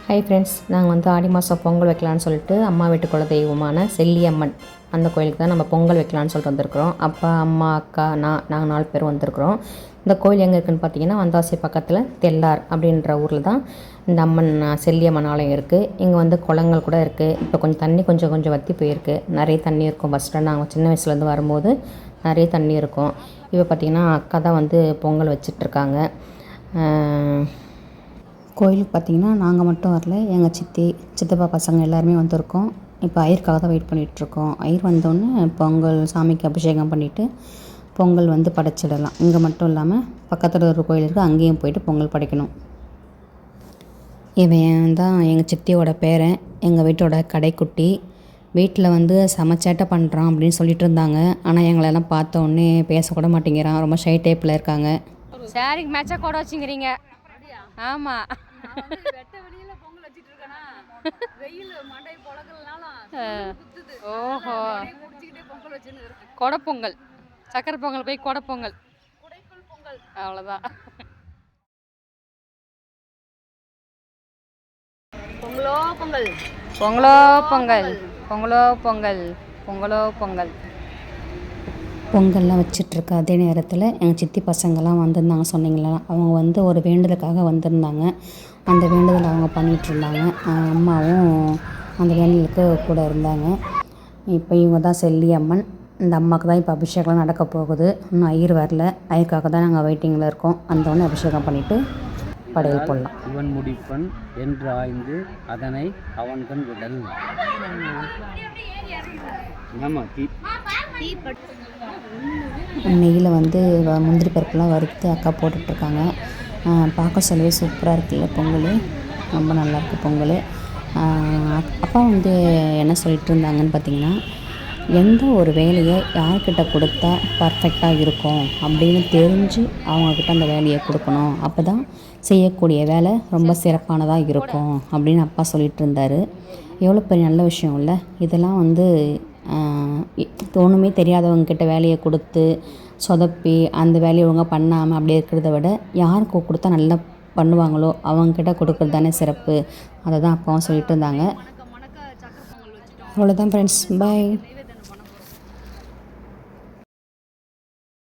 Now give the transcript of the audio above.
Hi friends, நாங்கள் வந்து ஆடி மாதம் பொங்கல் வைக்கலான்னு சொல்லிட்டு அம்மா வீட்டு குல தெய்வமான செல்லியம்மன் அந்த கோயிலுக்கு தான் நம்ம பொங்கல் வைக்கலான்னு சொல்லிட்டு வந்திருக்கிறோம். அப்பா, அம்மா, அக்கா, நாங்கள் 4 பேர் வந்திருக்கிறோம். இந்த கோயில் எங்கே இருக்குதுன்னு பார்த்தீங்கன்னா, வந்தாசி பக்கத்தில் தெல்லார் அப்படின்ற ஊரில் தான் இந்த அம்மன் செல்லியம்மன் ஆலயம் இருக்குது. இங்கே வந்து குளங்கள் கூட இருக்குது. இப்போ கொஞ்சம் வற்றி போயிருக்கு. நிறைய தண்ணி இருக்கும். ஃபஸ்ட்டு நாங்கள் சின்ன வயசுலேருந்து வரும்போது நிறைய தண்ணி இருக்கும். இப்போ பார்த்திங்கன்னா அக்கா தான் வந்து பொங்கல் வச்சிட்ருக்காங்க. கோயிலுக்கு பார்த்திங்கன்னா நாங்கள் மட்டும் வரல, எங்கள் சித்தி, சித்தப்பா பசங்க எல்லாருமே வந்திருக்கோம். இப்போ ஐயருக்காக தான் வெயிட் பண்ணிகிட்ருக்கோம். ஐயர் வந்தோடனே பொங்கல் சாமிக்கு அபிஷேகம் பண்ணிவிட்டு பொங்கல் வந்து படைச்சிடலாம். இங்கே மட்டும் இல்லாமல் பக்கத்தில் ஒரு கோயில் இருக்குது, அங்கேயும் போயிட்டு பொங்கல் படைக்கணும். இவன் தான் எங்கள் சித்தியோட பேரன், எங்கள் வீட்டோட கடைக்குட்டி. வீட்டில் வந்து சமைச்சேட்டை பண்ணுறான் அப்படின்னு சொல்லிட்டு இருந்தாங்க. ஆனால் எங்களெல்லாம் பார்த்த உடனே பேசக்கூட மாட்டேங்கிறான். ரொம்ப ஷை டைப்பில் இருக்காங்க. சாரிக்கு மேட்சாக கூட வச்சுங்கிறீங்க. ஆமாம், ஓஹோ, கொடை பொங்கல், சக்கரை பொங்கல் போய் கொடை பொங்கல், அவ்வளோதான். பொங்கலோ பொங்கல், பொங்கலோ பொங்கல், பொங்கலோ பொங்கல், பொங்கலோ பொங்கல். பொங்கல்லாம் வச்சிட்ருக்க அதே நேரத்தில் எங்கள் சித்தி பசங்கள்லாம் வந்திருந்தாங்க சொன்னீங்களா, அவங்க வந்து ஒரு வேண்டுதலுக்காக வந்திருந்தாங்க. அந்த வேண்டுதல் அவங்க பண்ணிகிட்ருந்தாங்க. அம்மாவும் அந்த வேண்டுதலுக்கு கூட இருந்தாங்க. இப்போ இவங்க தான் செல்லியம்மன். இந்த அம்மாவுக்கு தான் இப்போ அபிஷேகம் நடக்க போகுது. இன்னும் ஐயர் வரல. ஐயருக்காக தான் நாங்கள் வெயிட்டிங்கில் இருக்கோம். அந்தவொடனே அபிஷேகம் பண்ணிவிட்டு படையல் போடலாம். இவன் முடிப்பன் என்று ஆய்ந்து அதனை அவன் கண் விடல். நெய்யில் வந்து முந்திரி பருப்புலாம் வறுத்து அக்கா போட்டுட்ருக்காங்க. பார்க்க சொல்லவே சூப்பராக இருக்குல்ல பொங்கல், ரொம்ப நல்லாயிருக்கு பொங்கல். அப்பா வந்து என்ன சொல்லிட்டு இருந்தாங்கன்னு பார்த்தீங்கன்னா, எந்த ஒரு வேலையை யார்கிட்ட கொடுத்தா பர்ஃபெக்டாக இருக்கும் அப்படின்னு தெரிஞ்சு அவங்கக்கிட்ட அந்த வேலையை கொடுக்கணும். அப்போ தான் செய்யக்கூடிய வேலை ரொம்ப சிறப்பானதாக இருக்கும் அப்படின்னு அப்பா சொல்லிகிட்டு இருந்தார். எவ்வளோ பெரிய நல்ல விஷயம் இல்லை இதெல்லாம். வந்து ஒன்றுமே தெரியாதவங்கக்கிட்ட வேலையை கொடுத்து சொதப்பி அந்த வேலையை ஒழுங்காக பண்ணாமல் அப்படியே இருக்கிறத விட யாருக்கு கொடுத்தா நல்லா பண்ணுவாங்களோ அவங்கக்கிட்ட கொடுக்குறது தானே சிறப்பு. அதை தான் அப்பாவும் சொல்லிட்டு இருந்தாங்க. அவ்வளோதான் ஃப்ரெண்ட்ஸ், பாய்.